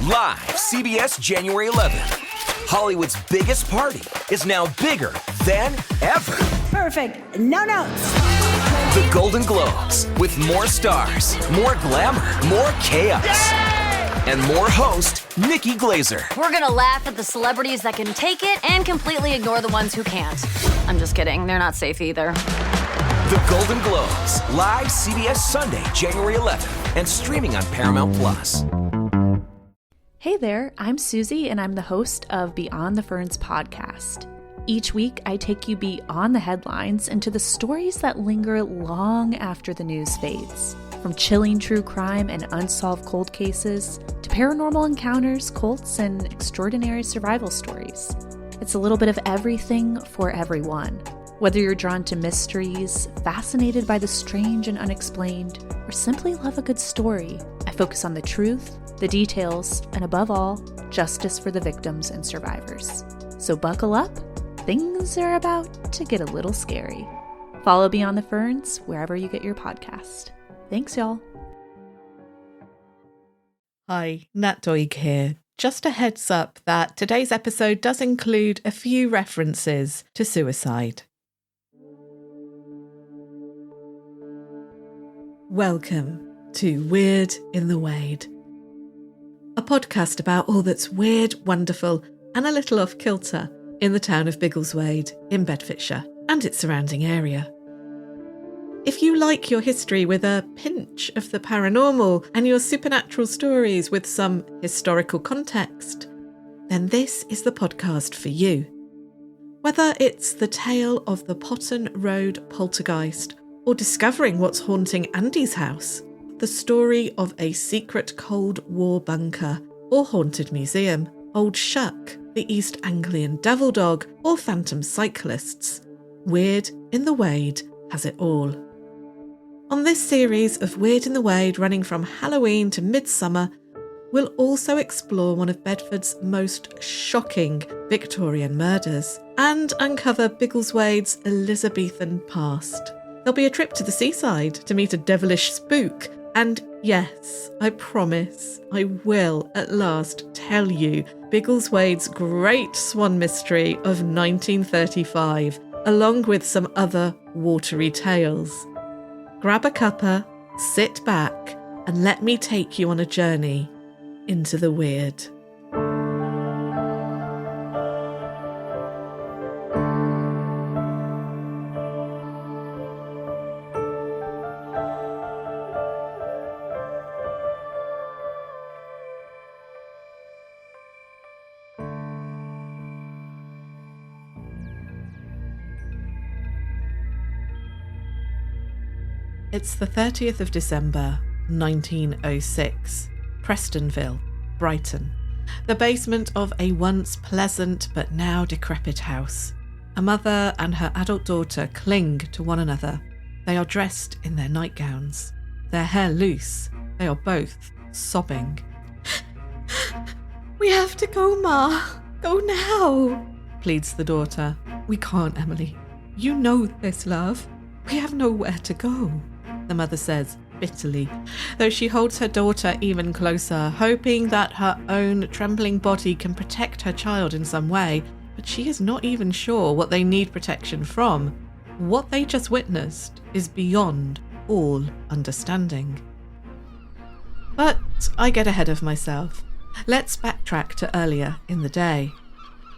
Live, CBS January 11th. Hollywood's biggest party is now bigger than ever. Perfect. No notes. The Golden Globes, with more stars, more glamour, more chaos, and more host Nikki Glazer. We're gonna laugh at the celebrities that can take it and completely ignore the ones who can't. I'm just kidding. They're not safe either. The Golden Globes, live CBS Sunday, January 11th, and streaming on Paramount Plus. Hey there, I'm Susie, and I'm the host of Beyond the Ferns podcast. Each week, I take you beyond the headlines into the stories that linger long after the news fades. From chilling true crime and unsolved cold cases, to paranormal encounters, cults, and extraordinary survival stories. It's a little bit of everything for everyone. Whether you're drawn to mysteries, fascinated by the strange and unexplained, or simply love a good story, I focus on the truth, the details, and above all, justice for the victims and survivors. So buckle up, things are about to get a little scary. Follow Beyond the Ferns wherever you get your podcast. Thanks, y'all. Hi, Nat Doig here. Just a heads up that today's episode does include a few references to suicide. Welcome to Weird in the Wade, a podcast about all that's weird, wonderful, and a little off kilter in the town of Biggleswade in Bedfordshire and its surrounding area. If you like your history with a pinch of the paranormal and your supernatural stories with some historical context, then this is the podcast for you. Whether it's the tale of the Potton Road poltergeist or discovering what's haunting Andy's house, the story of a secret Cold War bunker or haunted museum, Old Shuck, the East Anglian Devil Dog, or phantom cyclists, Weird in the Wade has it all. On this series of Weird in the Wade running from Halloween to midsummer, we'll also explore one of Bedford's most shocking Victorian murders and uncover Biggleswade's Elizabethan past. There'll be a trip to the seaside to meet a devilish spook, and yes, I promise I will at last tell you Biggleswade's great swan mystery of 1935, along with some other watery tales. Grab a cuppa, sit back, and let me take you on a journey into the weird. It's the 30th of December, 1906, Prestonville, Brighton, the basement of a once pleasant but now decrepit house. A mother and her adult daughter cling to one another. They are dressed in their nightgowns, their hair loose. They are both sobbing. "We have to go, Ma. Go now," pleads the daughter. "We can't, Emily. You know this, love. We have nowhere to go," the mother says bitterly, though she holds her daughter even closer, hoping that her own trembling body can protect her child in some way, but she is not even sure what they need protection from. What they just witnessed is beyond all understanding. But I get ahead of myself. Let's backtrack to earlier in the day.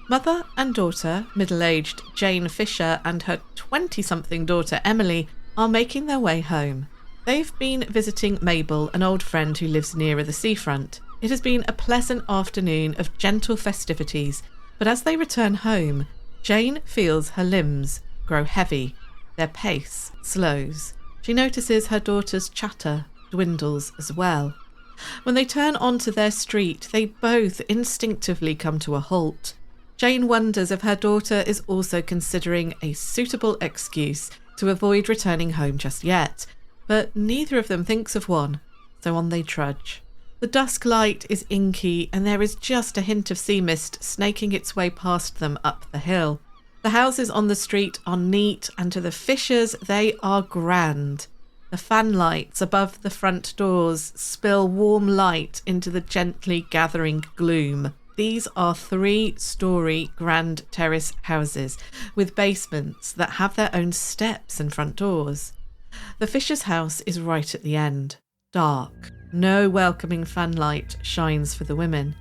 Mother and daughter, middle-aged Jane Fisher and her 20-something daughter Emily, are making their way home. They've been visiting Mabel, an old friend who lives nearer the seafront. It has been a pleasant afternoon of gentle festivities, but as they return home, Jane feels her limbs grow heavy. Their pace slows. She notices her daughter's chatter dwindles as well. When they turn onto their street, they both instinctively come to a halt. Jane wonders if her daughter is also considering a suitable excuse to avoid returning home just yet, but neither of them thinks of one, so on they trudge. The dusk light is inky and there is just a hint of sea mist snaking its way past them up the hill. The houses on the street are neat and to the Fishers they are grand. The fan lights above the front doors spill warm light into the gently gathering gloom. These are 3-storey grand terrace houses with basements that have their own steps and front doors. The Fisher's house is right at the end. Dark. No welcoming fanlight shines for the women.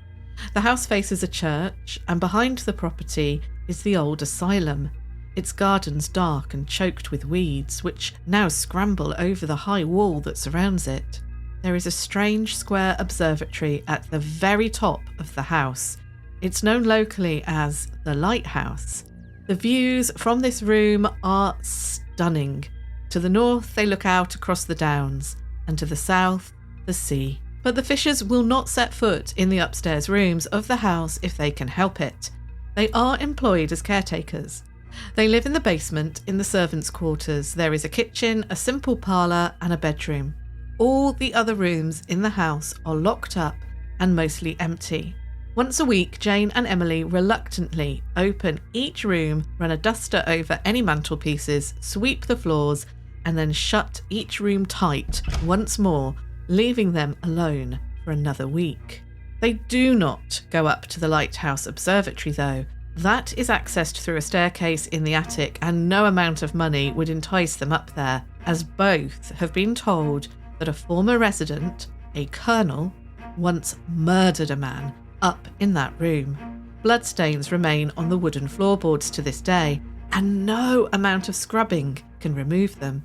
The house faces a church, and behind the property is the old asylum. Its gardens dark and choked with weeds, which now scramble over the high wall that surrounds it. There is a strange square observatory at the very top of the house. It's known locally as the Lighthouse. The views from this room are stunning. To the north, they look out across the downs, and to the south, the sea. But the Fishers will not set foot in the upstairs rooms of the house if they can help it. They are employed as caretakers. They live in the basement in the servants' quarters. There is a kitchen, a simple parlour and a bedroom. All the other rooms in the house are locked up and mostly empty. Once a week, Jane and Emily reluctantly open each room, run a duster over any mantelpieces, sweep the floors, and then shut each room tight once more, leaving them alone for another week. They do not go up to the Lighthouse Observatory though. That is accessed through a staircase in the attic, and no amount of money would entice them up there, as both have been told that a former resident, a colonel, once murdered a man up in that room. Bloodstains remain on the wooden floorboards to this day, and no amount of scrubbing can remove them.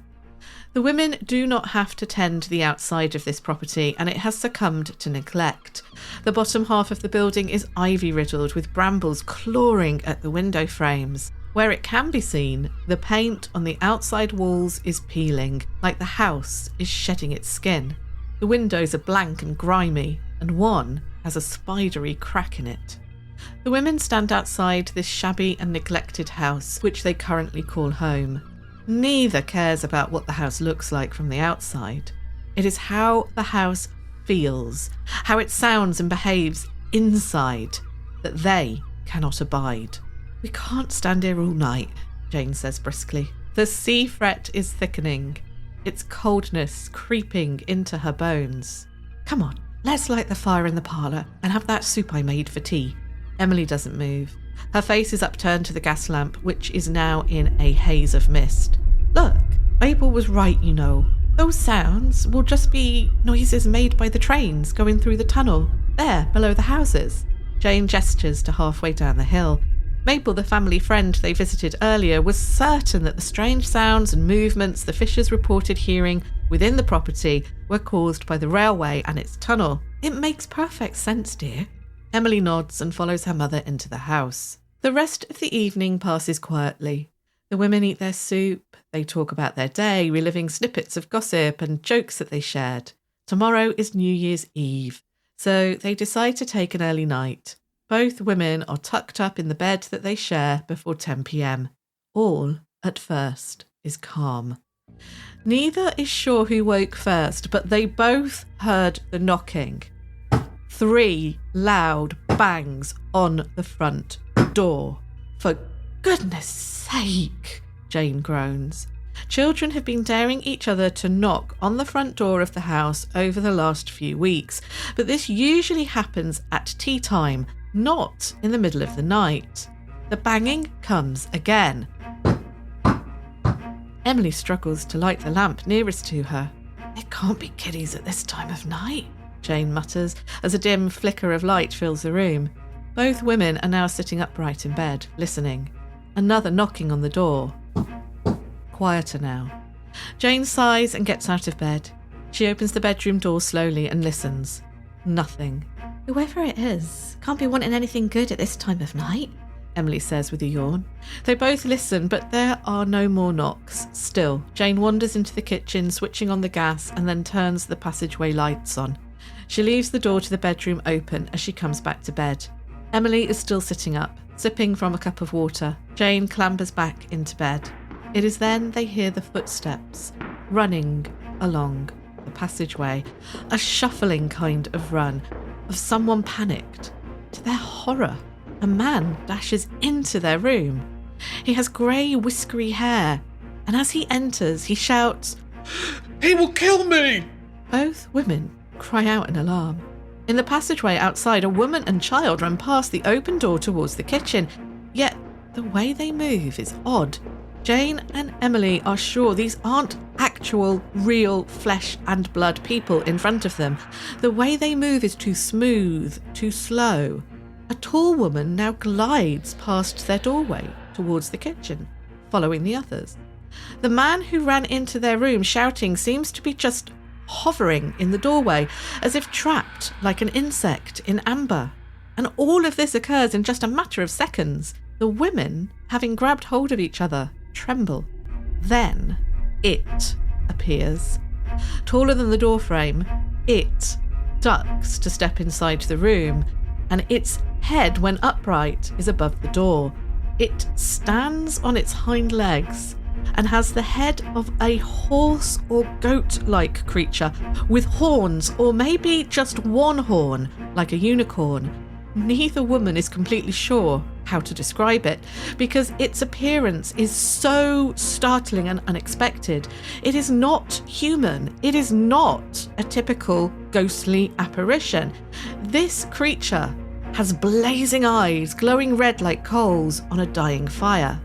The women do not have to tend the outside of this property, and it has succumbed to neglect. The bottom half of the building is ivy-riddled, with brambles clawing at the window frames. Where it can be seen, the paint on the outside walls is peeling, like the house is shedding its skin. The windows are blank and grimy, and one has a spidery crack in it. The women stand outside this shabby and neglected house, which they currently call home. Neither cares about what the house looks like from the outside. It is how the house feels, how it sounds and behaves inside, that they cannot abide. "We can't stand here all night," Jane says briskly. The sea fret is thickening, its coldness creeping into her bones. "Come on, let's light the fire in the parlour and have that soup I made for tea." Emily doesn't move. Her face is upturned to the gas lamp, which is now in a haze of mist. "Look, Abel was right, you know. Those sounds will just be noises made by the trains going through the tunnel, there, below the houses." Jane gestures to halfway down the hill. Mabel, the family friend they visited earlier, was certain that the strange sounds and movements the Fishers reported hearing within the property were caused by the railway and its tunnel. "It makes perfect sense, dear." Emily nods and follows her mother into the house. The rest of the evening passes quietly. The women eat their soup, they talk about their day, reliving snippets of gossip and jokes that they shared. Tomorrow is New Year's Eve, so they decide to take an early night. Both women are tucked up in the bed that they share before 10 p.m. All, at first, is calm. Neither is sure who woke first, but they both heard the knocking. 3 loud bangs on the front door. "For goodness sake," Jane groans. Children have been daring each other to knock on the front door of the house over the last few weeks, but this usually happens at tea time, not in the middle of the night. The banging comes again. Emily struggles to light the lamp nearest to her. "It can't be kiddies at this time of night," Jane mutters as a dim flicker of light fills the room. Both women are now sitting upright in bed, listening. Another knocking on the door. Quieter now. Jane sighs and gets out of bed. She opens the bedroom door slowly and listens. Nothing. "Whoever it is can't be wanting anything good at this time of night," Emily says with a yawn. They both listen, but there are no more knocks. Still, Jane wanders into the kitchen, switching on the gas, and then turns the passageway lights on. She leaves the door to the bedroom open as she comes back to bed. Emily is still sitting up, sipping from a cup of water. Jane clambers back into bed. It is then they hear the footsteps, running along the passageway, a shuffling kind of run, of someone panicked. To their horror, a man dashes into their room. He has grey, whiskery hair, and as he enters, he shouts, He will kill me! Both women cry out in alarm. In the passageway outside, a woman and child run past the open door towards the kitchen, yet the way they move is odd. Jane and Emily are sure these aren't actual, real flesh and blood people in front of them. The way they move is too smooth, too slow. A tall woman now glides past their doorway towards the kitchen, following the others. The man who ran into their room shouting seems to be just hovering in the doorway, as if trapped like an insect in amber. And all of this occurs in just a matter of seconds. The women, having grabbed hold of each other, tremble. Then it appears. Taller than the doorframe, it ducks to step inside the room, and its head, when upright, is above the door. It stands on its hind legs and has the head of a horse or goat-like creature with horns, or maybe just one horn, like a unicorn. Neither woman is completely sure how to describe it, because its appearance is so startling and unexpected. It is not human. It is not a typical ghostly apparition. This creature has blazing eyes, glowing red like coals on a dying fire.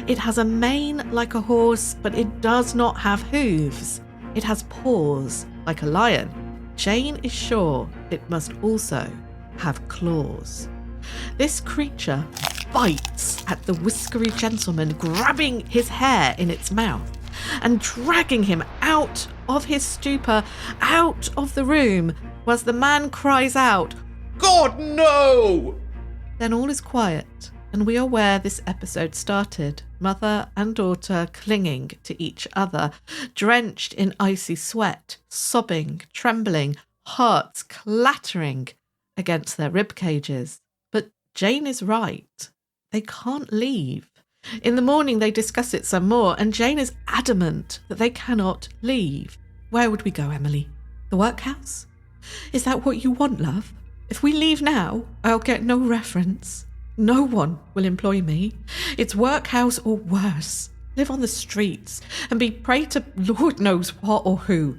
It has a mane like a horse, but it does not have hooves. It has paws like a lion. Jane is sure it must also have claws. This creature bites at the whiskery gentleman, grabbing his hair in its mouth and dragging him out of his stupor, out of the room, whilst the man cries out, God, no! Then all is quiet, and we are where this episode started. Mother and daughter clinging to each other, drenched in icy sweat, sobbing, trembling, hearts clattering against their rib cages. But Jane is right. They can't leave. In the morning they discuss it some more, and Jane is adamant that they cannot leave. Where would we go, Emily? The workhouse? Is that what you want, love? If we leave now, I'll get no reference. No one will employ me. It's workhouse or worse. Live on the streets and be prey to Lord knows what or who.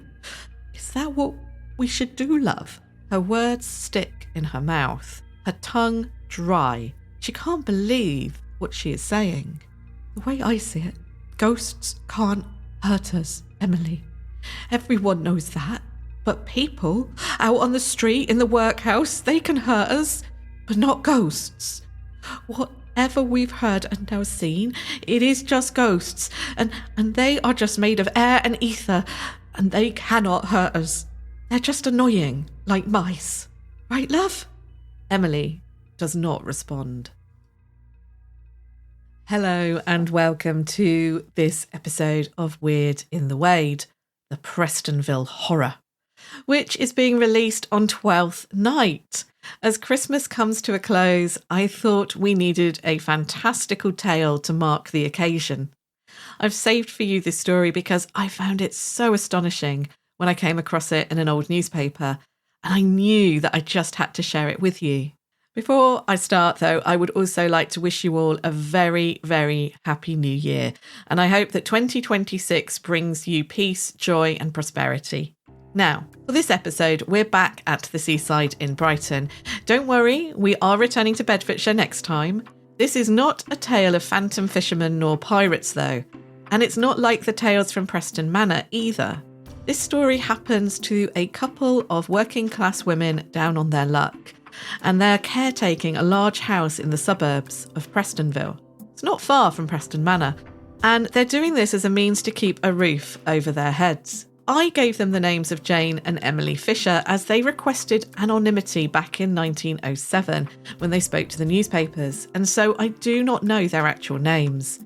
Is that what we should do, love? Her words stick in her mouth, her tongue dry. She can't believe what she is saying. The way I see it, ghosts can't hurt us, Emily. Everyone knows that. But people out on the street, in the workhouse, they can hurt us, but not ghosts. Whatever we've heard and now seen, it is just ghosts, and they are just made of air and ether, and they cannot hurt us. They're just annoying, like mice. Right, love? Emily does not respond. Hello and welcome to this episode of Weird in the Wade, the Prestonville Horror, which is being released on 12th night. As Christmas comes to a close, I thought we needed a fantastical tale to mark the occasion. I've saved for you this story because I found it so astonishing when I came across it in an old newspaper, and I knew that I just had to share it with you. Before I start, though, I would also like to wish you all a very, very happy new year, and I hope that 2026 brings you peace, joy and prosperity. Now, for this episode, we're back at the seaside in Brighton. Don't worry, we are returning to Bedfordshire next time. This is not a tale of phantom fishermen nor pirates, though, and it's not like the tales from Preston Manor either. This story happens to a couple of working class women down on their luck, and they're caretaking a large house in the suburbs of Prestonville. It's not far from Preston Manor, and they're doing this as a means to keep a roof over their heads. I gave them the names of Jane and Emily Fisher as they requested anonymity back in 1907 when they spoke to the newspapers, and so I do not know their actual names.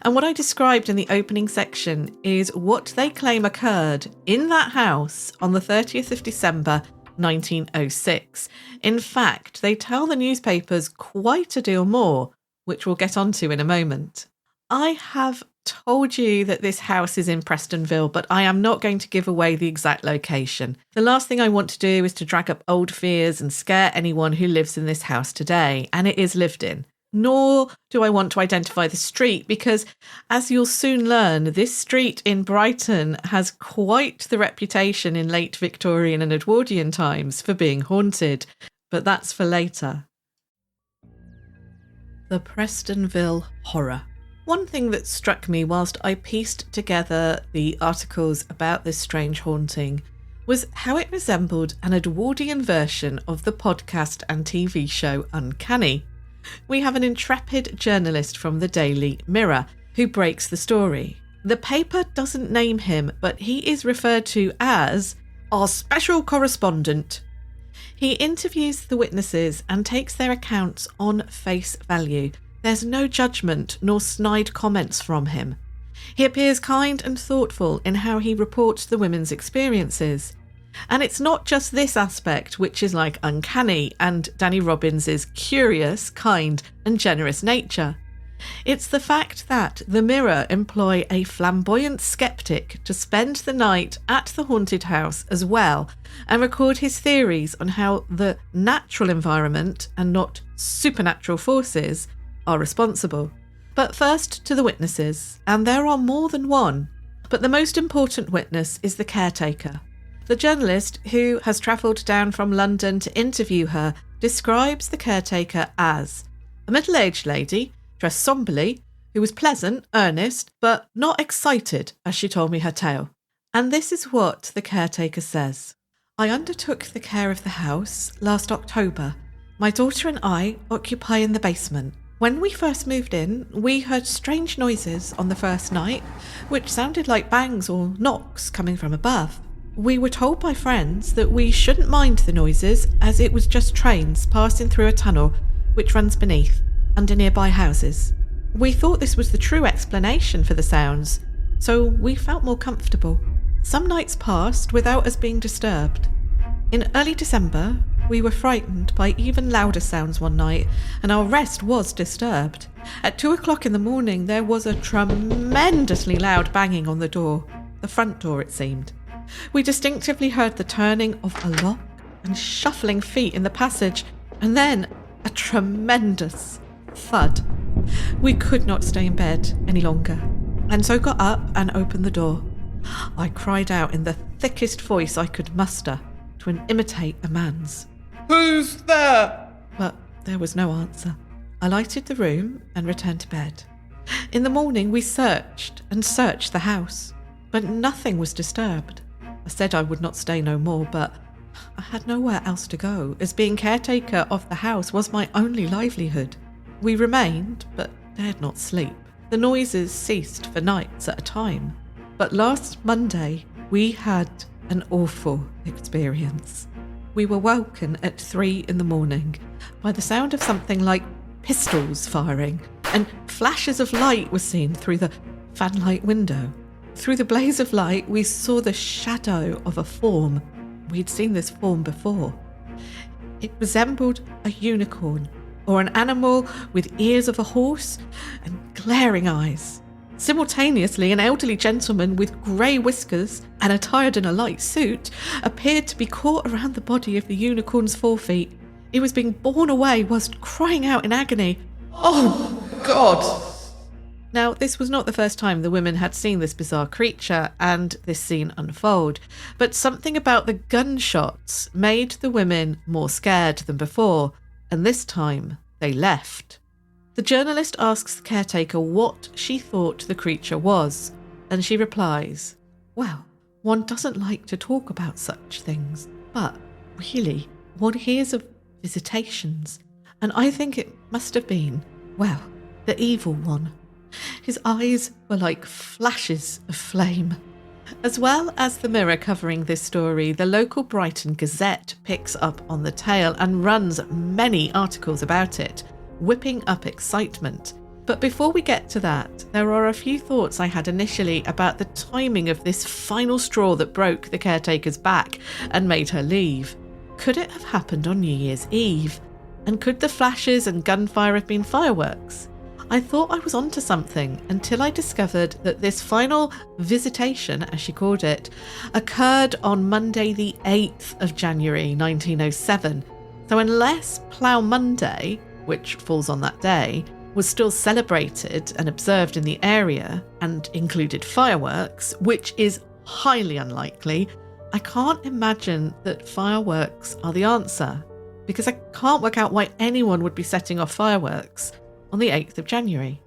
And what I described in the opening section is what they claim occurred in that house on the 30th of December 1906. In fact, they tell the newspapers quite a deal more, which we'll get onto in a moment. I have told you that this house is in Prestonville, but I am not going to give away the exact location. The last thing I want to do is to drag up old fears and scare anyone who lives in this house today, and it is lived in. nor do I want to identify the street because, as you'll soon learn, this street in Brighton has quite the reputation in late Victorian and Edwardian times for being haunted, but that's for later. The Prestonville Horror. One thing that struck me whilst I pieced together the articles about this strange haunting was how it resembled an Edwardian version of the podcast and TV show Uncanny. We have an intrepid journalist from the Daily Mirror who breaks the story. The paper doesn't name him, but he is referred to as our special correspondent. He interviews the witnesses and takes their accounts on face value. There's no judgment nor snide comments from him. He appears kind and thoughtful in how he reports the women's experiences. And it's not just this aspect which is like uncanny and Danny Robbins's curious, kind and generous nature. It's the fact that the Mirror employ a flamboyant sceptic to spend the night at the haunted house as well and record his theories on how the natural environment and not supernatural forces are responsible. But first to the witnesses, and there are more than one. But the most important witness is the caretaker. The journalist, who has travelled down from London to interview her, describes the caretaker as a middle-aged lady, dressed somberly, who was pleasant, earnest, but not excited as she told me her tale. And this is what the caretaker says. I undertook the care of the house last October. My daughter and I occupy in the basement. When we first moved in, we heard strange noises on the first night, which sounded like bangs or knocks coming from above. We were told by friends that we shouldn't mind the noises as it was just trains passing through a tunnel which runs beneath, under nearby houses. We thought this was the true explanation for the sounds, so we felt more comfortable. Some nights passed without us being disturbed. In early December, we were frightened by even louder sounds one night, and our rest was disturbed. At 2 o'clock in the morning, there was a tremendously loud banging on the door, the front door it seemed. We distinctively heard the turning of a lock and shuffling feet in the passage, and then a tremendous thud. We could not stay in bed any longer, and so got up and opened the door. I cried out in the thickest voice I could muster to imitate a man's. Who's there? But there was no answer. I lighted the room and returned to bed. In the morning we searched and searched the house, but nothing was disturbed. I said I would not stay no more, but I had nowhere else to go, as being caretaker of the house was my only livelihood. We remained, but dared not sleep. The noises ceased for nights at a time. But last Monday, we had an awful experience. We were woken at 3 in the morning by the sound of something like pistols firing, and flashes of light were seen through the fanlight window. Through the blaze of light, we saw the shadow of a form. We'd seen this form before. It resembled a unicorn, or an animal with ears of a horse and glaring eyes. Simultaneously, an elderly gentleman with grey whiskers and attired in a light suit appeared to be caught around the body of the unicorn's forefeet. He was being borne away whilst crying out in agony, Oh, God! Now, this was not the first time the women had seen this bizarre creature and this scene unfold, but something about the gunshots made the women more scared than before, and this time they left. The journalist asks the caretaker what she thought the creature was, and she replies, well, one doesn't like to talk about such things, but really, one hears of visitations, and I think it must have been, well, the evil one. His eyes were like flashes of flame. As well as the Mirror covering this story, the local Brighton Gazette picks up on the tale and runs many articles about it, whipping up excitement. But before we get to that, there are a few thoughts I had initially about the timing of this final straw that broke the caretaker's back and made her leave. Could it have happened on New Year's Eve? And could the flashes and gunfire have been fireworks? I thought I was onto something until I discovered that this final visitation, as she called it, occurred on Monday the 8th of January 1907. So unless Plough Monday which falls on that day, was still celebrated and observed in the area and included fireworks, which is highly unlikely, I can't imagine that fireworks are the answer, because I can't work out why anyone would be setting off fireworks on the 8th of January.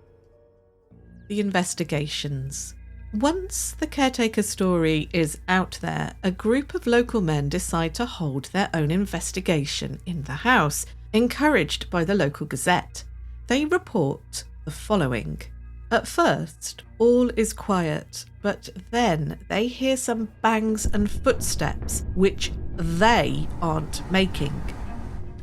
The investigations. Once the caretaker's story is out there, a group of local men decide to hold their own investigation in the house, encouraged by the local gazette. They report the following. At first, all is quiet, but then they hear some bangs and footsteps, which they aren't making.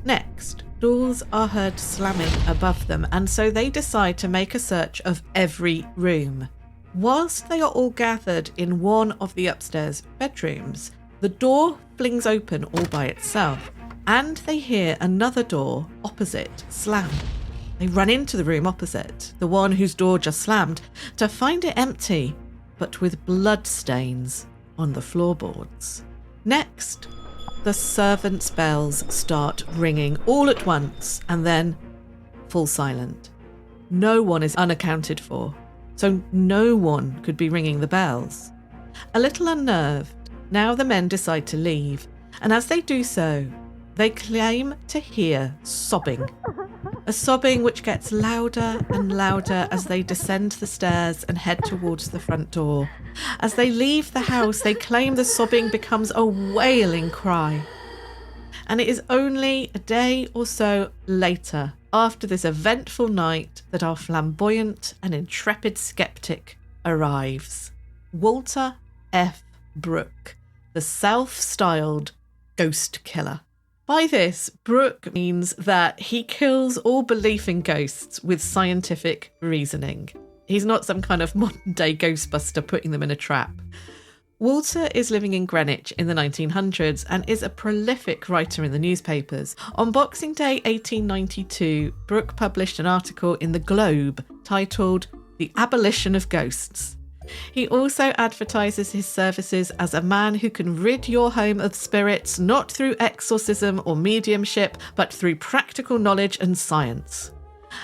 Next, doors are heard slamming above them, and so they decide to make a search of every room. Whilst they are all gathered in one of the upstairs bedrooms, the door flings open all by itself, and they hear another door opposite slam. They run into the room opposite, the one whose door just slammed, to find it empty, but with blood stains on the floorboards. Next, the servants' bells start ringing all at once and then fall silent. No one is unaccounted for, so no one could be ringing the bells. A little unnerved, now the men decide to leave, and as they do so, they claim to hear sobbing. A sobbing which gets louder and louder as they descend the stairs and head towards the front door. As they leave the house, they claim the sobbing becomes a wailing cry. And it is only a day or so later, after this eventful night, that our flamboyant and intrepid skeptic arrives. Walter F. Brooke, the self-styled ghost killer. By this, Brooke means that he kills all belief in ghosts with scientific reasoning. He's not some kind of modern-day Ghostbuster putting them in a trap. Walter is living in Greenwich in the 1900s and is a prolific writer in the newspapers. On Boxing Day 1892, Brooke published an article in The Globe titled The Abolition of Ghosts. He also advertises his services as a man who can rid your home of spirits not through exorcism or mediumship, but through practical knowledge and science.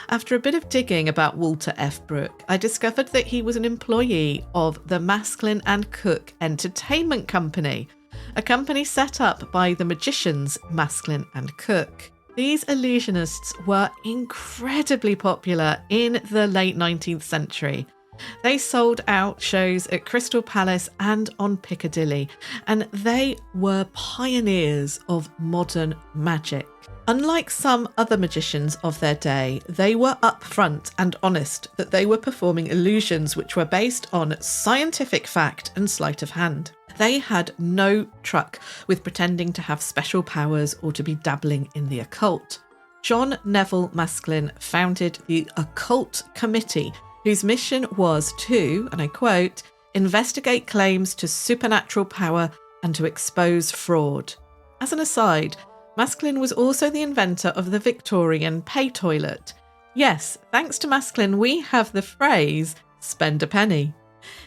After a bit of digging about Walter F. Brooke, I discovered that he was an employee of the Maskelyne and Cooke Entertainment Company, a company set up by the magicians Maskelyne and Cooke. These illusionists were incredibly popular in the late 19th century. They sold out shows at Crystal Palace and on Piccadilly, and they were pioneers of modern magic. Unlike some other magicians of their day, they were upfront and honest that they were performing illusions which were based on scientific fact and sleight of hand. They had no truck with pretending to have special powers or to be dabbling in the occult. John Neville Maskelyne founded the Occult Committee, whose mission was to, and I quote, investigate claims to supernatural power and to expose fraud. As an aside, Maskelyne was also the inventor of the Victorian pay toilet. Yes, thanks to Maskelyne, we have the phrase, spend a penny.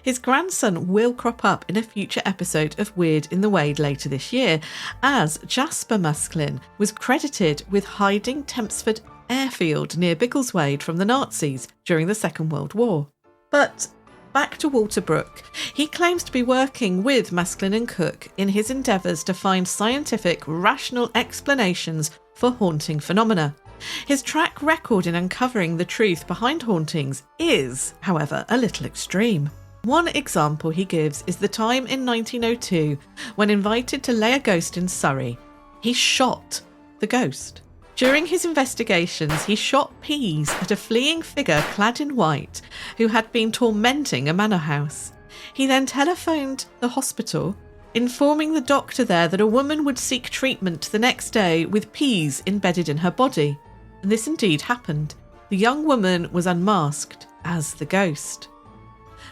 His grandson will crop up in a future episode of Weird in the Wade later this year, as Jasper Maskelyne was credited with hiding Tempsford airfield near Biggleswade from the Nazis during the Second World War. But back to Walter Brooke. He claims to be working with Maskelyne and Cooke in his endeavours to find scientific, rational explanations for haunting phenomena. His track record in uncovering the truth behind hauntings is, however, a little extreme. One example he gives is the time in 1902 when invited to lay a ghost in Surrey. He shot the ghost. During his investigations, he shot peas at a fleeing figure clad in white who had been tormenting a manor house. He then telephoned the hospital, informing the doctor there that a woman would seek treatment the next day with peas embedded in her body. And this indeed happened. The young woman was unmasked as the ghost.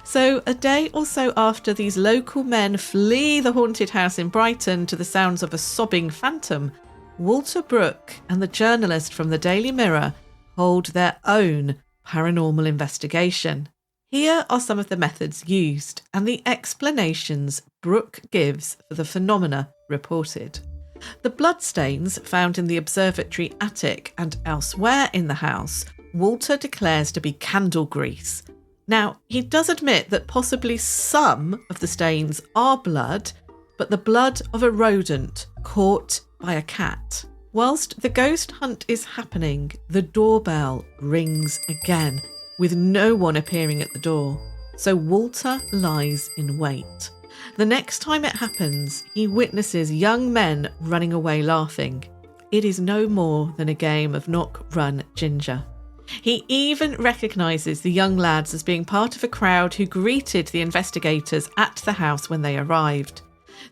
So a day or so after these local men flee the haunted house in Brighton to the sounds of a sobbing phantom, Walter Brooke and the journalist from the Daily Mirror hold their own paranormal investigation. Here are some of the methods used and the explanations Brooke gives for the phenomena reported. The bloodstains found in the observatory attic and elsewhere in the house, Walter declares to be candle grease. Now, he does admit that possibly some of the stains are blood, but the blood of a rodent caught by a cat. Whilst the ghost hunt is happening, the doorbell rings again, with no one appearing at the door. So Walter lies in wait. The next time it happens, he witnesses young men running away laughing. It is no more than a game of knock, run, ginger. He even recognises the young lads as being part of a crowd who greeted the investigators at the house when they arrived.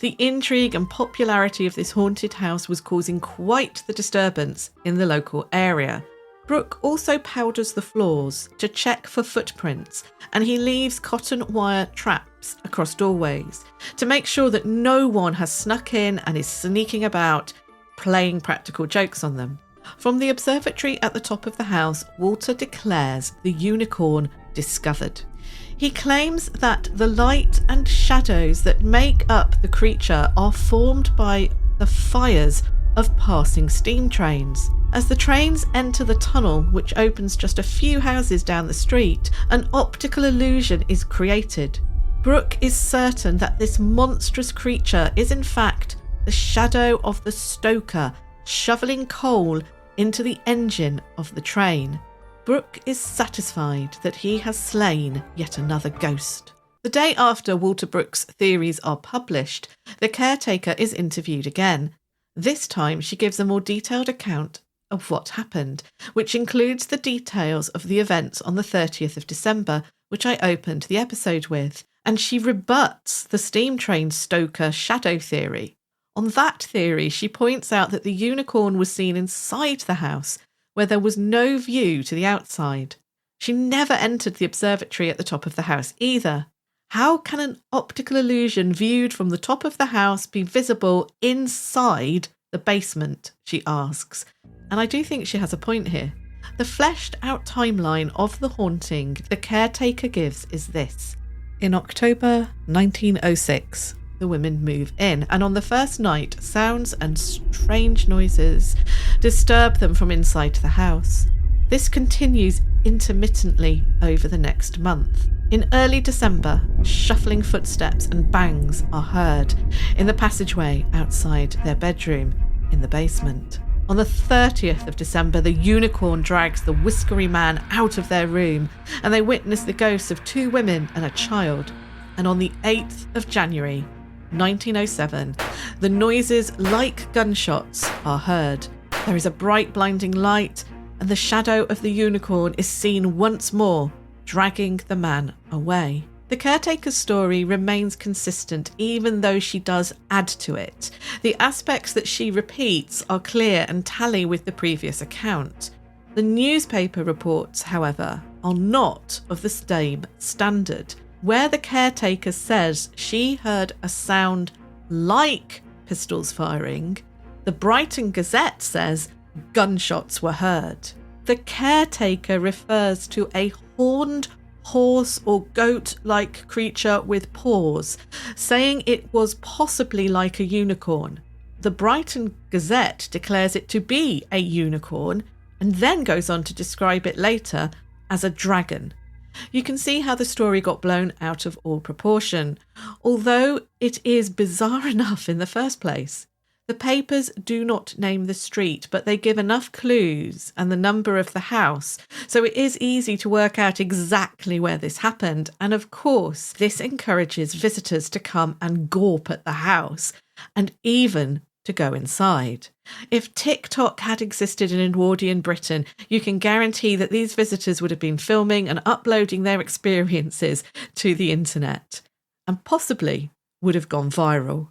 The intrigue and popularity of this haunted house was causing quite the disturbance in the local area. Brooke also powders the floors to check for footprints, and he leaves cotton wire traps across doorways to make sure that no one has snuck in and is sneaking about, playing practical jokes on them. From the observatory at the top of the house, Walter declares the unicorn discovered. He claims that the light and shadows that make up the creature are formed by the fires of passing steam trains. As the trains enter the tunnel, which opens just a few houses down the street, an optical illusion is created. Brooke is certain that this monstrous creature is in fact the shadow of the stoker shoveling coal into the engine of the train. Brooke is satisfied that he has slain yet another ghost. The day after Walter Brooke's theories are published, the caretaker is interviewed again. This time she gives a more detailed account of what happened, which includes the details of the events on the 30th of December, which I opened the episode with, and she rebuts the steam train stoker shadow theory. On that theory, she points out that the unicorn was seen inside the house, where there was no view to the outside. She never entered the observatory at the top of the house either. How can an optical illusion viewed from the top of the house be visible inside the basement, she asks. And I do think she has a point here. The fleshed out timeline of the haunting the caretaker gives is this. In October 1906, the women move in, and on the first night, sounds and strange noises disturb them from inside the house. This continues intermittently over the next month. In early December, shuffling footsteps and bangs are heard in the passageway outside their bedroom in the basement. On the 30th of December, the unicorn drags the whiskery man out of their room, and they witness the ghosts of 2 women and a child. And on the 8th of January, 1907, the noises like gunshots are heard. There is a bright blinding light, and the shadow of the unicorn is seen once more, dragging the man away. The caretaker's story remains consistent even though she does add to it. The aspects that she repeats are clear and tally with the previous account. The newspaper reports, however, are not of the same standard. Where the caretaker says she heard a sound like pistols firing, the Brighton Gazette says gunshots were heard. The caretaker refers to a horned horse or goat-like creature with paws, saying it was possibly like a unicorn. The Brighton Gazette declares it to be a unicorn and then goes on to describe it later as a dragon. You can see how the story got blown out of all proportion, although it is bizarre enough in the first place. The papers do not name the street, but they give enough clues and the number of the house, so it is easy to work out exactly where this happened. And of course, this encourages visitors to come and gawp at the house, and even to go inside. If TikTok had existed in Edwardian Britain, you can guarantee that these visitors would have been filming and uploading their experiences to the internet, and possibly would have gone viral.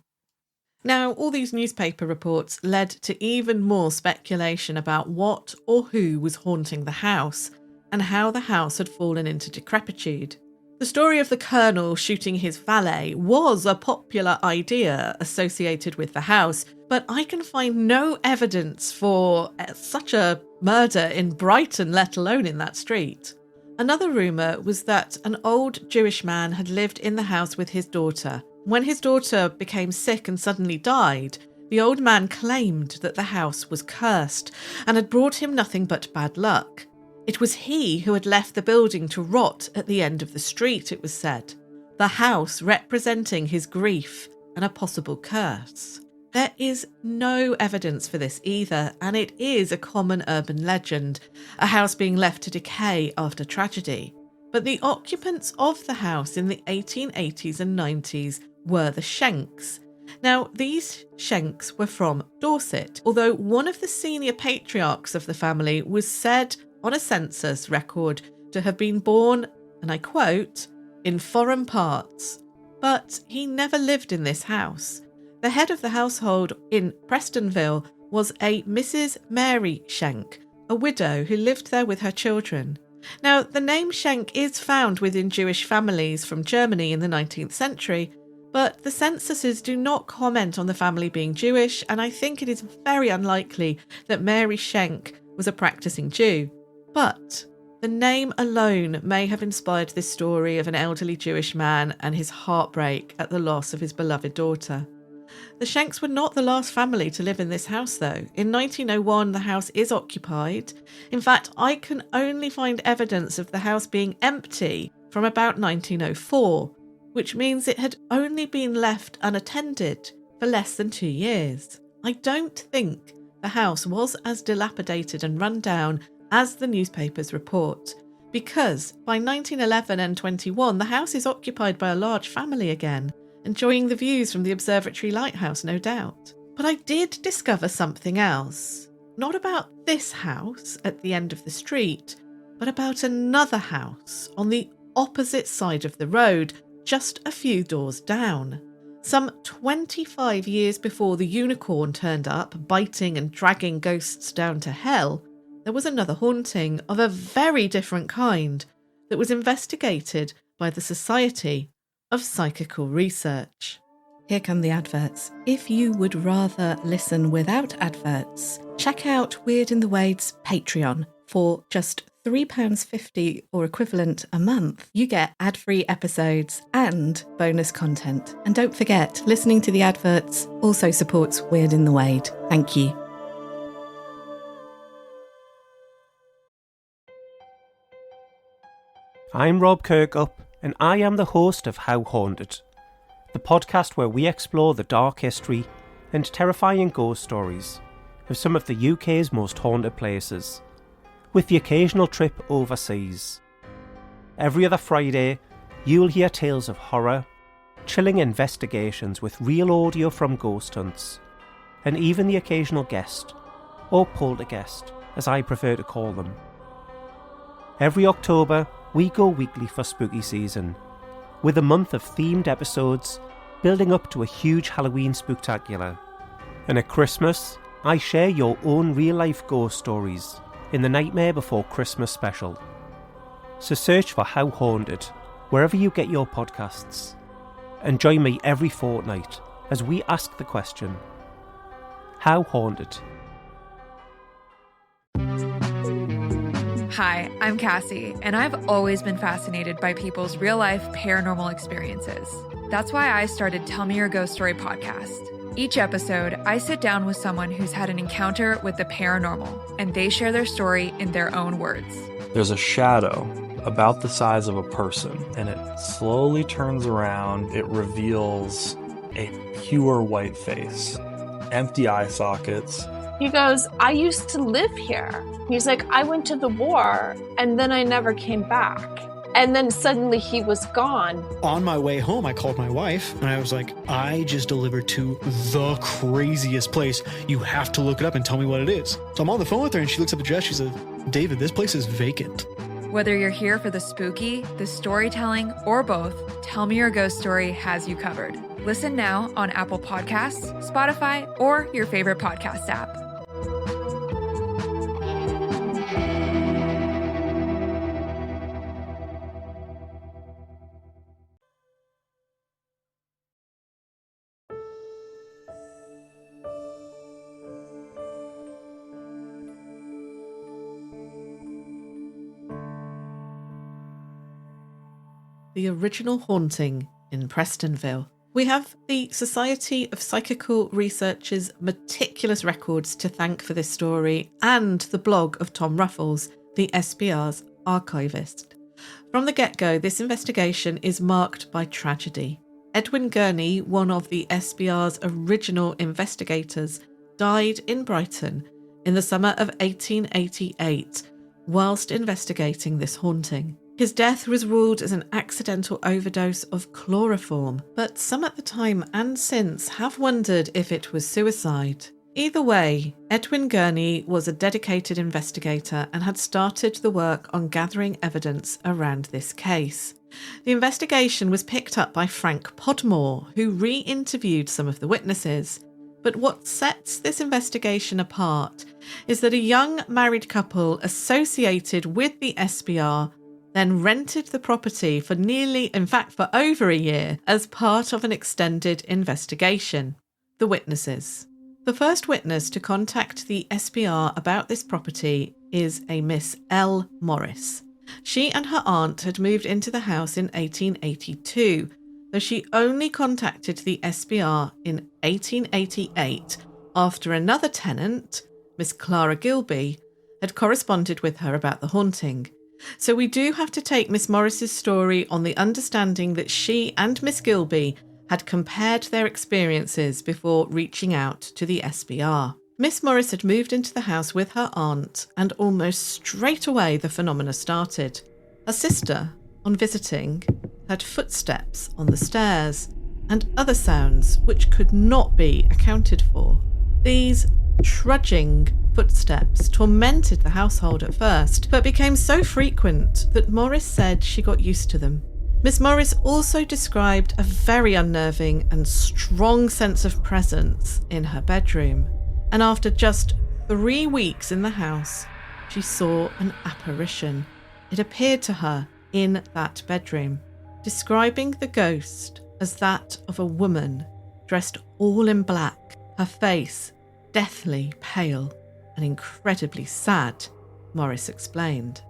Now, all these newspaper reports led to even more speculation about what or who was haunting the house and how the house had fallen into decrepitude. The story of the colonel shooting his valet was a popular idea associated with the house, but I can find no evidence for such a murder in Brighton, let alone in that street. Another rumour was that an old Jewish man had lived in the house with his daughter. When his daughter became sick and suddenly died, the old man claimed that the house was cursed and had brought him nothing but bad luck. It was he who had left the building to rot at the end of the street, it was said, the house representing his grief and a possible curse. There is no evidence for this either, and it is a common urban legend, a house being left to decay after tragedy. But the occupants of the house in the 1880s and 90s were the Schenks. Now, these Schenks were from Dorset, although one of the senior patriarchs of the family was said on a census record to have been born, and I quote, in foreign parts. But he never lived in this house. The head of the household in Prestonville was a Mrs. Mary Schenk, a widow who lived there with her children. Now, the name Schenk is found within Jewish families from Germany in the 19th century, but the censuses do not comment on the family being Jewish, and I think it is very unlikely that Mary Schenk was a practicing Jew. But the name alone may have inspired this story of an elderly Jewish man and his heartbreak at the loss of his beloved daughter. The Schenks were not the last family to live in this house, though. In 1901, the house is occupied. In fact, I can only find evidence of the house being empty from about 1904, which means it had only been left unattended for less than 2 years. I don't think the house was as dilapidated and run down as the newspapers report, because by 1911 and 21, the house is occupied by a large family again, enjoying the views from the observatory lighthouse, no doubt. But I did discover something else. Not about this house at the end of the street, but about another house on the opposite side of the road, just a few doors down. Some 25 years before the unicorn turned up, biting and dragging ghosts down to hell, there was another haunting of a very different kind that was investigated by the Society of Psychical Research. Here come the adverts. If you would rather listen without adverts, check out Weird in the Wade's Patreon. For just £3.50 or equivalent a month, you get ad-free episodes and bonus content. And don't forget, listening to the adverts also supports Weird in the Wade. Thank you. I'm Rob Kirkup, and I am the host of How Haunted, the podcast where we explore the dark history and terrifying ghost stories of some of the UK's most haunted places, with the occasional trip overseas. Every other Friday, you'll hear tales of horror, chilling investigations with real audio from ghost hunts, and even the occasional guest, or poltergeist, as I prefer to call them. Every October, we go weekly for spooky season, with a month of themed episodes building up to a huge Halloween spooktacular. And at Christmas, I share your own real-life ghost stories in the Nightmare Before Christmas special. So search for How Haunted wherever you get your podcasts, and join me every fortnight as we ask the question, how haunted? Hi, I'm Cassie, and I've always been fascinated by people's real-life paranormal experiences. That's why I started Tell Me Your Ghost Story podcast. Each episode, I sit down with someone who's had an encounter with the paranormal, and they share their story in their own words. There's a shadow about the size of a person, and it slowly turns around. It reveals a pure white face, empty eye sockets. He goes, I used to live here. He's like, I went to the war and then I never came back. And then suddenly he was gone. On my way home, I called my wife and I was like, I just delivered to the craziest place. You have to look it up and tell me what it is. So I'm on the phone with her and she looks up the address. She says, David, this place is vacant. Whether you're here for the spooky, the storytelling, or both, Tell Me Your Ghost Story has you covered. Listen now on Apple Podcasts, Spotify, or your favorite podcast app. The original haunting in Prestonville We have the Society of Psychical Research's meticulous records to thank for this story and the blog of Tom Ruffles, the SPR's archivist. From the get-go, this investigation is marked by tragedy. Edwin Gurney, one of the SPR's original investigators, died in Brighton in the summer of 1888 whilst investigating this haunting. His death was ruled as an accidental overdose of chloroform, but some at the time and since have wondered if it was suicide. Either way, Edwin Gurney was a dedicated investigator and had started the work on gathering evidence around this case. The investigation was picked up by Frank Podmore, who re-interviewed some of the witnesses. But what sets this investigation apart is that a young married couple associated with the SPR then rented the property for for over a year as part of an extended investigation. The witnesses. The first witness to contact the SPR about this property is a Miss L. Morris. She and her aunt had moved into the house in 1882, though she only contacted the SPR in 1888 after another tenant, Miss Clara Gilby, had corresponded with her about the haunting. So we do have to take Miss Morris's story on the understanding that she and Miss Gilby had compared their experiences before reaching out to the SPR. Miss Morris had moved into the house with her aunt, and almost straight away the phenomena started. Her sister, on visiting, heard footsteps on the stairs and other sounds which could not be accounted for. These trudging footsteps tormented the household at first, but became so frequent that Morris said she got used to them. Miss Morris also described a very unnerving and strong sense of presence in her bedroom, and after just 3 weeks in the house, she saw an apparition. It appeared to her in that bedroom, describing the ghost as that of a woman dressed all in black, her face deathly pale and incredibly sad, Morris explained.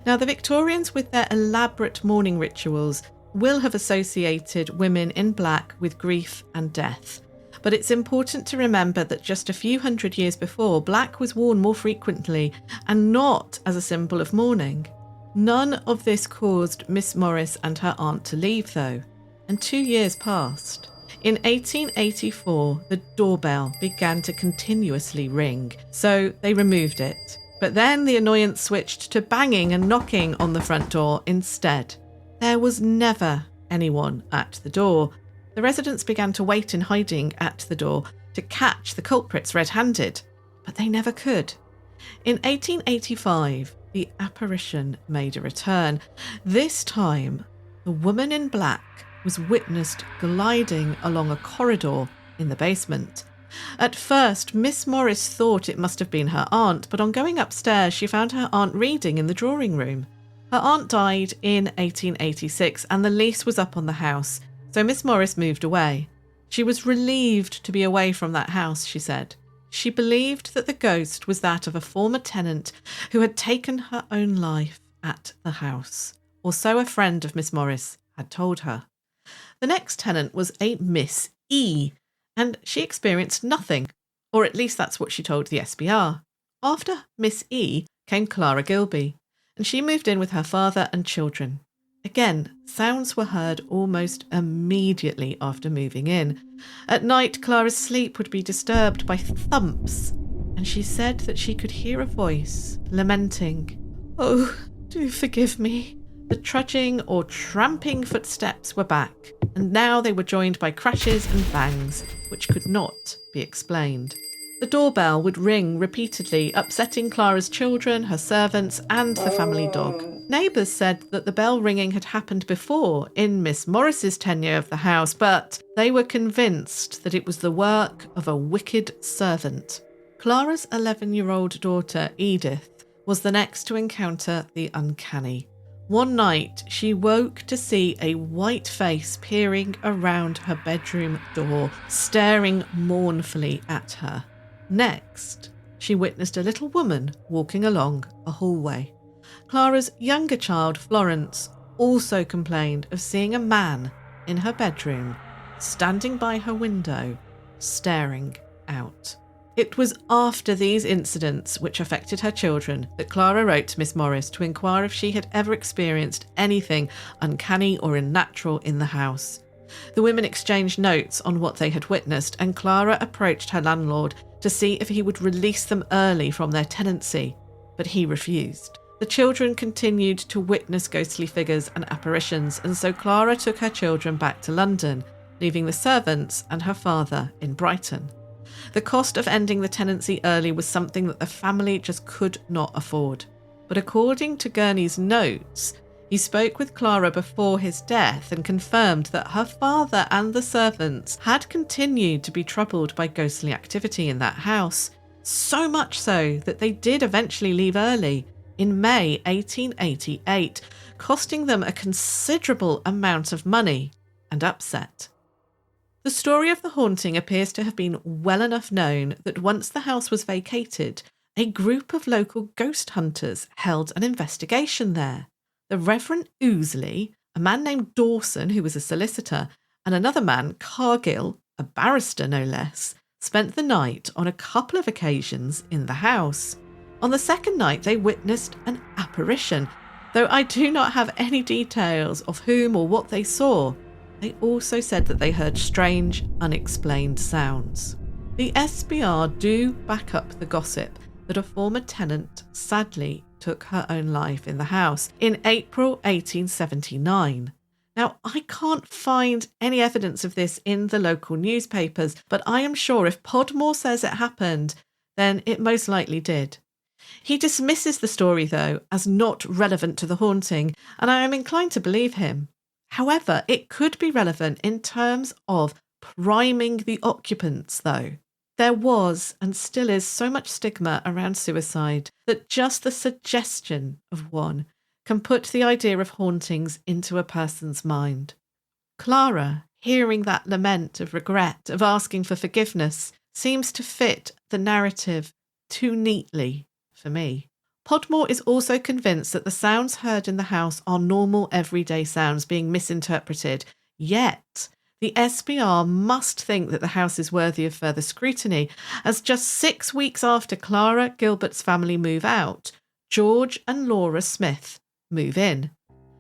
Now, the Victorians, with their elaborate mourning rituals, will have associated women in black with grief and death. But it's important to remember that just a few hundred years before, black was worn more frequently and not as a symbol of mourning. None of this caused Miss Morris and her aunt to leave, though, and 2 years passed. In 1884, the doorbell began to continuously ring, so they removed it. But then the annoyance switched to banging and knocking on the front door instead. There was never anyone at the door. The residents began to wait in hiding at the door to catch the culprits red-handed, but they never could. In 1885, the apparition made a return. This time, the woman in black was witnessed gliding along a corridor in the basement. At first, Miss Morris thought it must have been her aunt, but on going upstairs, she found her aunt reading in the drawing room. Her aunt died in 1886 and the lease was up on the house, so Miss Morris moved away. She was relieved to be away from that house, she said. She believed that the ghost was that of a former tenant who had taken her own life at the house, or so a friend of Miss Morris had told her. The next tenant was a Miss E, and she experienced nothing, or at least that's what she told the SPR. After Miss E came Clara Gilby, and she moved in with her father and children. Again, sounds were heard almost immediately after moving in. At night, Clara's sleep would be disturbed by thumps, and she said that she could hear a voice lamenting, "Oh, do forgive me." The trudging or tramping footsteps were back, and now they were joined by crashes and bangs, which could not be explained. The doorbell would ring repeatedly, upsetting Clara's children, her servants, and the family dog. Neighbours said that the bell ringing had happened before in Miss Morris's tenure of the house, but they were convinced that it was the work of a wicked servant. Clara's 11-year-old daughter, Edith, was the next to encounter the uncanny. One night, she woke to see a white face peering around her bedroom door, staring mournfully at her. Next, she witnessed a little woman walking along a hallway. Clara's younger child, Florence, also complained of seeing a man in her bedroom standing by her window, staring out. It was after these incidents, which affected her children, that Clara wrote to Miss Morris to inquire if she had ever experienced anything uncanny or unnatural in the house. The women exchanged notes on what they had witnessed, and Clara approached her landlord to see if he would release them early from their tenancy, but he refused. The children continued to witness ghostly figures and apparitions, and so Clara took her children back to London, leaving the servants and her father in Brighton. The cost of ending the tenancy early was something that the family just could not afford. But according to Gurney's notes, he spoke with Clara before his death and confirmed that her father and the servants had continued to be troubled by ghostly activity in that house, so much so that they did eventually leave early in May 1888, costing them a considerable amount of money and upset. The story of the haunting appears to have been well enough known that once the house was vacated, a group of local ghost hunters held an investigation there. The Reverend Ouseley, a man named Dawson, who was a solicitor, and another man, Cargill, a barrister no less, spent the night on a couple of occasions in the house. On the second night, they witnessed an apparition, though I do not have any details of whom or what they saw. They also said that they heard strange, unexplained sounds. The SPR do back up the gossip that a former tenant sadly took her own life in the house in April 1879. Now, I can't find any evidence of this in the local newspapers, but I am sure if Podmore says it happened, then it most likely did. He dismisses the story, though, as not relevant to the haunting, and I am inclined to believe him. However, it could be relevant in terms of priming the occupants, though. There was and still is so much stigma around suicide that just the suggestion of one can put the idea of hauntings into a person's mind. Clara, hearing that lament of regret, of asking for forgiveness, seems to fit the narrative too neatly for me. Podmore is also convinced that the sounds heard in the house are normal everyday sounds being misinterpreted, yet the SPR must think that the house is worthy of further scrutiny, as just 6 weeks after Clara Gilbert's family move out, George and Laura Smith move in.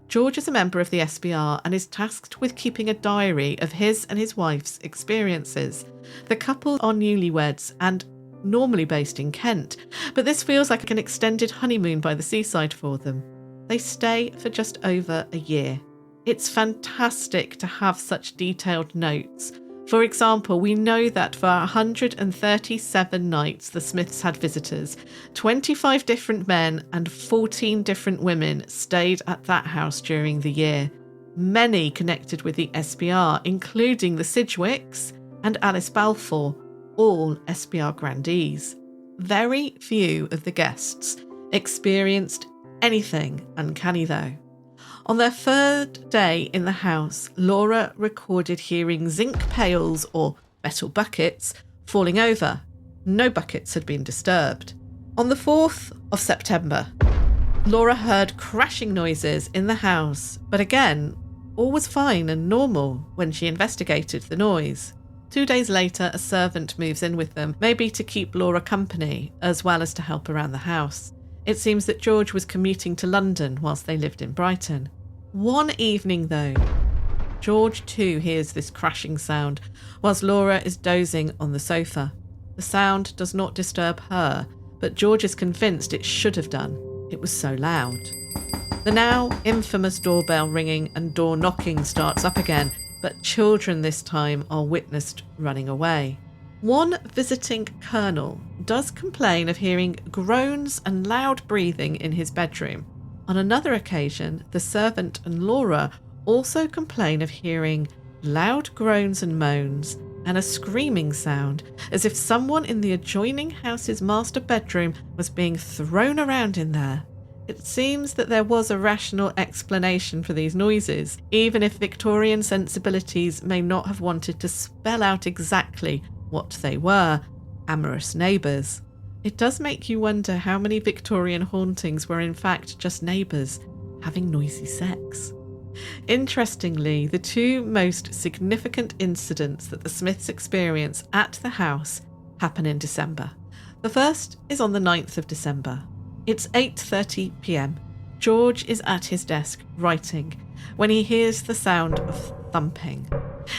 George is a member of the SPR and is tasked with keeping a diary of his and his wife's experiences. The couple are newlyweds and normally based in Kent, but this feels like an extended honeymoon by the seaside for them. They stay for just over a year. It's fantastic to have such detailed notes. For example, we know that for 137 nights the Smiths had visitors. 25 different men and 14 different women stayed at that house during the year. Many connected with the SPR, including the Sidgwicks and Alice Balfour, all SPR grandees. Very few of the guests experienced anything uncanny, though. On their third day in the house, Laura recorded hearing zinc pails or metal buckets falling over. No buckets had been disturbed. On the 4th of September, Laura heard crashing noises in the house, but again, all was fine and normal when she investigated the noise. 2 days later, a servant moves in with them, maybe to keep Laura company, as well as to help around the house. It seems that George was commuting to London whilst they lived in Brighton. One evening, though, George too hears this crashing sound, whilst Laura is dozing on the sofa. The sound does not disturb her, but George is convinced it should have done. It was so loud. The now infamous doorbell ringing and door knocking starts up again, but children this time are witnessed running away. One visiting colonel does complain of hearing groans and loud breathing in his bedroom. On another occasion, the servant and Laura also complain of hearing loud groans and moans and a screaming sound, as if someone in the adjoining house's master bedroom was being thrown around in there. It seems that there was a rational explanation for these noises, even if Victorian sensibilities may not have wanted to spell out exactly what they were: amorous neighbours. It does make you wonder how many Victorian hauntings were in fact just neighbours having noisy sex. Interestingly, the two most significant incidents that the Smiths experience at the house happen in December. The first is on the 9th of December. It's 8:30 p.m. George is at his desk writing when he hears the sound of thumping.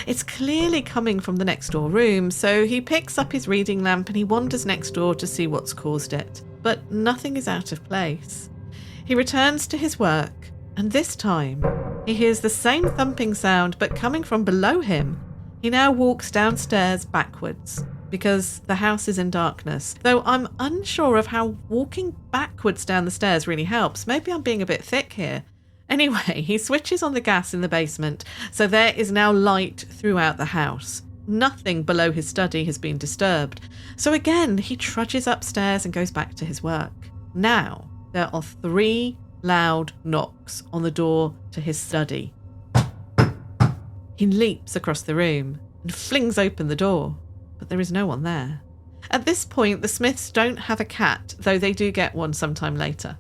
It's clearly coming from the next door room, so he picks up his reading lamp and he wanders next door to see what's caused it. But nothing is out of place. He returns to his work, and this time he hears the same thumping sound but coming from below him. He now walks downstairs backwards because the house is in darkness, though I'm unsure of how walking backwards down the stairs really helps. Maybe I'm being a bit thick here. Anyway, he switches on the gas in the basement, so there is now light throughout the house. Nothing below his study has been disturbed. So again, he trudges upstairs and goes back to his work. Now, there are 3 loud knocks on the door to his study. He leaps across the room and flings open the door, but there is no one there. At this point, the Smiths don't have a cat, though they do get one sometime later.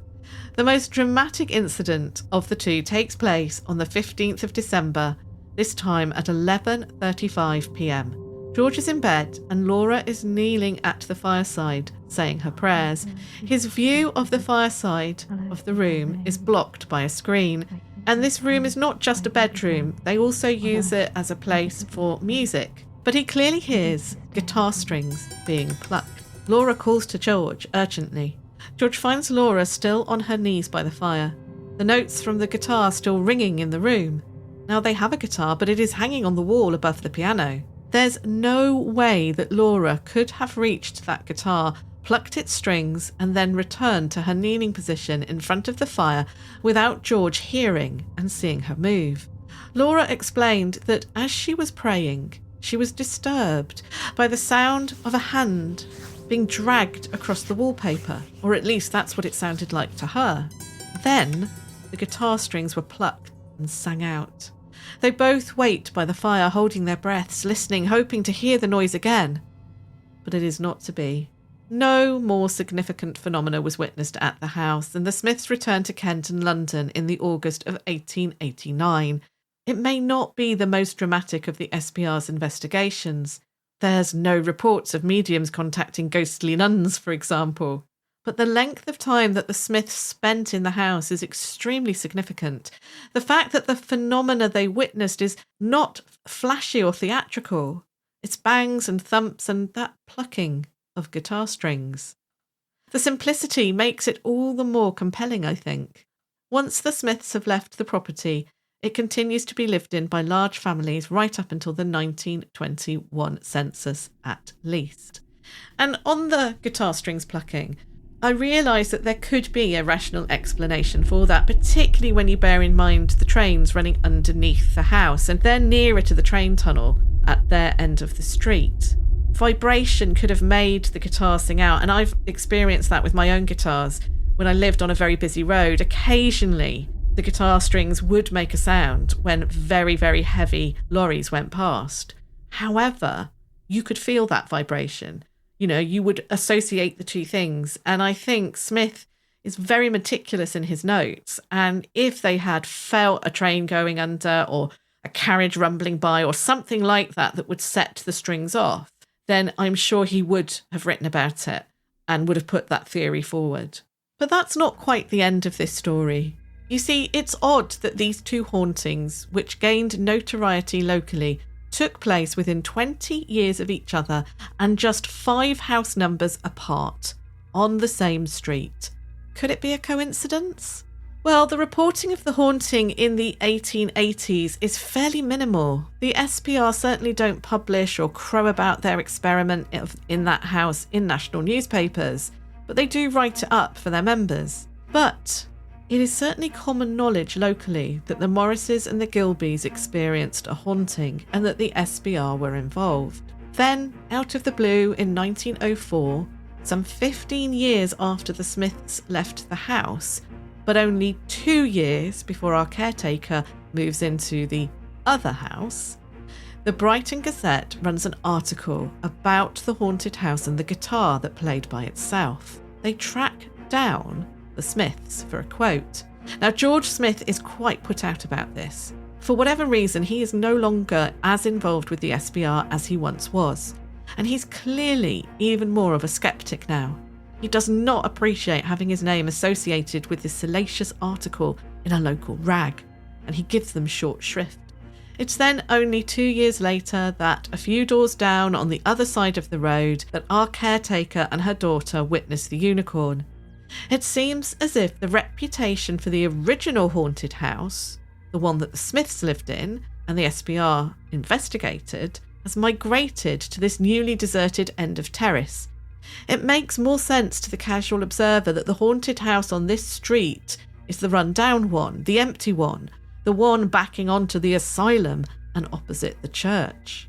The most dramatic incident of the two takes place on the 15th of December, this time at 11:35 p.m. George is in bed and Laura is kneeling at the fireside, saying her prayers. His view of the fireside of the room is blocked by a screen, and this room is not just a bedroom, they also use it as a place for music. But he clearly hears guitar strings being plucked. Laura calls to George urgently. George finds Laura still on her knees by the fire, the notes from the guitar still ringing in the room. Now they have a guitar, but it is hanging on the wall above the piano. There's no way that Laura could have reached that guitar, plucked its strings, and then returned to her kneeling position in front of the fire without George hearing and seeing her move. Laura explained that as she was praying, she was disturbed by the sound of a hand being dragged across the wallpaper, or at least that's what it sounded like to her. Then the guitar strings were plucked and sang out. They both wait by the fire, holding their breaths, listening, hoping to hear the noise again. But it is not to be. No more significant phenomena was witnessed at the house, and the Smiths returned to Kent and London in the August of 1889. It may not be the most dramatic of the SPR's investigations. There's no reports of mediums contacting ghostly nuns, for example. But the length of time that the Smiths spent in the house is extremely significant. The fact that the phenomena they witnessed is not flashy or theatrical. It's bangs and thumps and that plucking of guitar strings. The simplicity makes it all the more compelling, I think. Once the Smiths have left the property, it continues to be lived in by large families right up until the 1921 census at least. And on the guitar strings plucking, I realise that there could be a rational explanation for that, particularly when you bear in mind the trains running underneath the house, and they're nearer to the train tunnel at their end of the street. Vibration could have made the guitar sing out, and I've experienced that with my own guitars when I lived on a very busy road. Occasionally, the guitar strings would make a sound when very, very heavy lorries went past. However, you could feel that vibration. You know, you would associate the two things. And I think Smith is very meticulous in his notes. And if they had felt a train going under or a carriage rumbling by or something like that that would set the strings off, then I'm sure he would have written about it and would have put that theory forward. But that's not quite the end of this story. You see, it's odd that these two hauntings, which gained notoriety locally, took place within 20 years of each other and just 5 house numbers apart, on the same street. Could it be a coincidence? Well, the reporting of the haunting in the 1880s is fairly minimal. The SPR certainly don't publish or crow about their experiment in that house in national newspapers, but they do write it up for their members. But it is certainly common knowledge locally that the Morrises and the Gilbys experienced a haunting and that the SPR were involved. Then, out of the blue in 1904, some 15 years after the Smiths left the house, but only 2 years before our caretaker moves into the other house, the Brighton Gazette runs an article about the haunted house and the guitar that played by itself. They track down the Smiths for a quote. Now, George Smith is quite put out about this. For whatever reason, he is no longer as involved with the SPR as he once was. And he's clearly even more of a sceptic now. He does not appreciate having his name associated with this salacious article in a local rag, and he gives them short shrift. It's then only 2 years later that a few doors down on the other side of the road that our caretaker and her daughter witness the unicorn. It seems as if the reputation for the original haunted house, the one that the Smiths lived in and the SPR investigated, has migrated to this newly deserted end of terrace. It makes more sense to the casual observer that the haunted house on this street is the run-down one, the empty one, the one backing onto the asylum and opposite the church.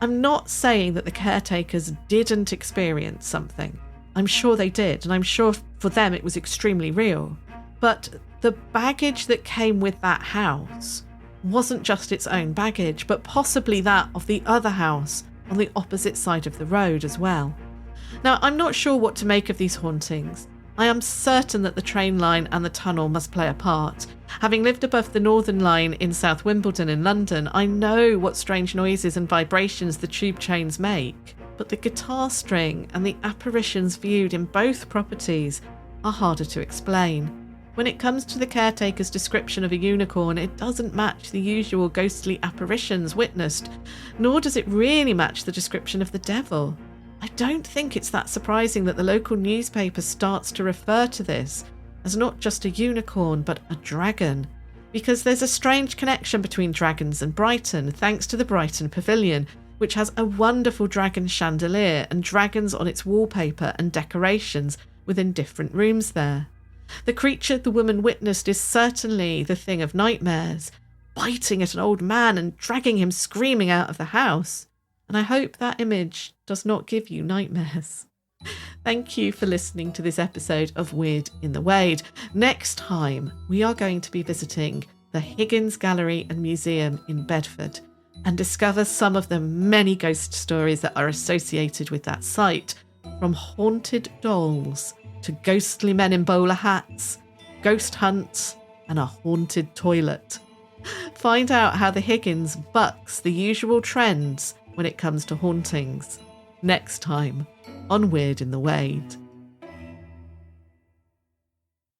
I'm not saying that the caretakers didn't experience something. I'm sure they did, and I'm sure for them it was extremely real. But the baggage that came with that house wasn't just its own baggage, but possibly that of the other house on the opposite side of the road as well. Now, I'm not sure what to make of these hauntings. I am certain that the train line and the tunnel must play a part. Having lived above the Northern Line in South Wimbledon in London, I know what strange noises and vibrations the tube chains make. But the guitar string and the apparitions viewed in both properties are harder to explain. When it comes to the caretaker's description of a unicorn, it doesn't match the usual ghostly apparitions witnessed, nor does it really match the description of the devil. I don't think it's that surprising that the local newspaper starts to refer to this as not just a unicorn, but a dragon, because there's a strange connection between dragons and Brighton, thanks to the Brighton Pavilion, which has a wonderful dragon chandelier and dragons on its wallpaper and decorations within different rooms there. The creature the woman witnessed is certainly the thing of nightmares, biting at an old man and dragging him screaming out of the house. And I hope that image does not give you nightmares. Thank you for listening to this episode of Weird in the Wade. Next time, we are going to be visiting the Higgins Gallery and Museum in Bedford and discover some of the many ghost stories that are associated with that site, from haunted dolls to ghostly men in bowler hats, ghost hunts, and a haunted toilet. Find out how the Higgins bucks the usual trends when it comes to hauntings next time on Weird in the Wade.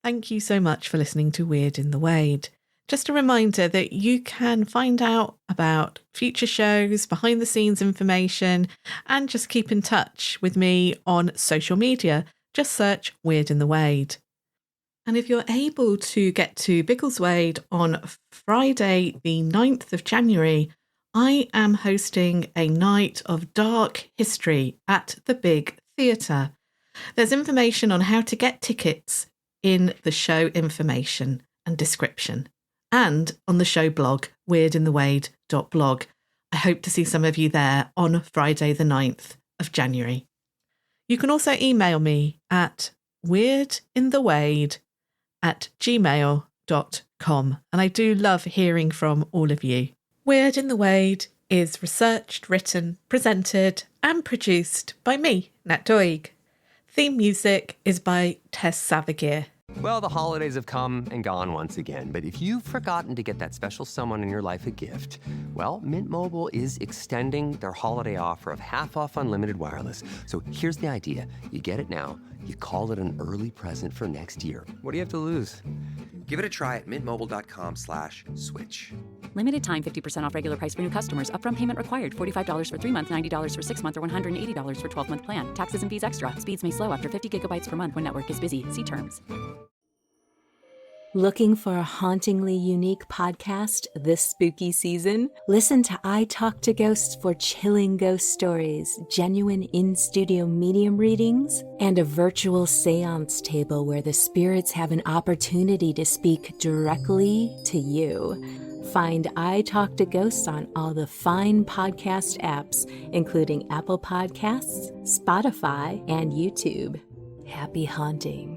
Thank you so much for listening to Weird in the Wade. Just a reminder that you can find out about future shows, behind the scenes information, and just keep in touch with me on social media. Just search Weird in the Wade. And if you're able to get to Biggleswade on Friday, the 9th of January, I am hosting a night of dark history at the Big Theatre. There's information on how to get tickets in the show information and description, and on the show blog, weirdinthewade.blog. I hope to see some of you there on Friday the 9th of January. You can also email me at weirdinthewade@gmail.com, and I do love hearing from all of you. Weird in the Wade is researched, written, presented and produced by me, Nat Doig. Theme music is by Tess Savagir. Well, the holidays have come and gone once again, but if you've forgotten to get that special someone in your life a gift, well, Mint Mobile is extending their holiday offer of half off unlimited wireless. So here's the idea. You get it now, you call it an early present for next year. What do you have to lose? Give it a try at mintmobile.com/switch. Limited time 50% off regular price for new customers. Upfront payment required. $45 for 3 months, $90 for 6 months, or $180 for 12-month plan. Taxes and fees extra. Speeds may slow after 50 gigabytes per month when network is busy. See terms. Looking for a hauntingly unique podcast this spooky season? Listen to I Talk to Ghosts for chilling ghost stories, genuine in-studio medium readings, and a virtual seance table where the spirits have an opportunity to speak directly to you. Find I Talk to Ghosts on all the fine podcast apps, including Apple Podcasts, Spotify, and YouTube. Happy haunting.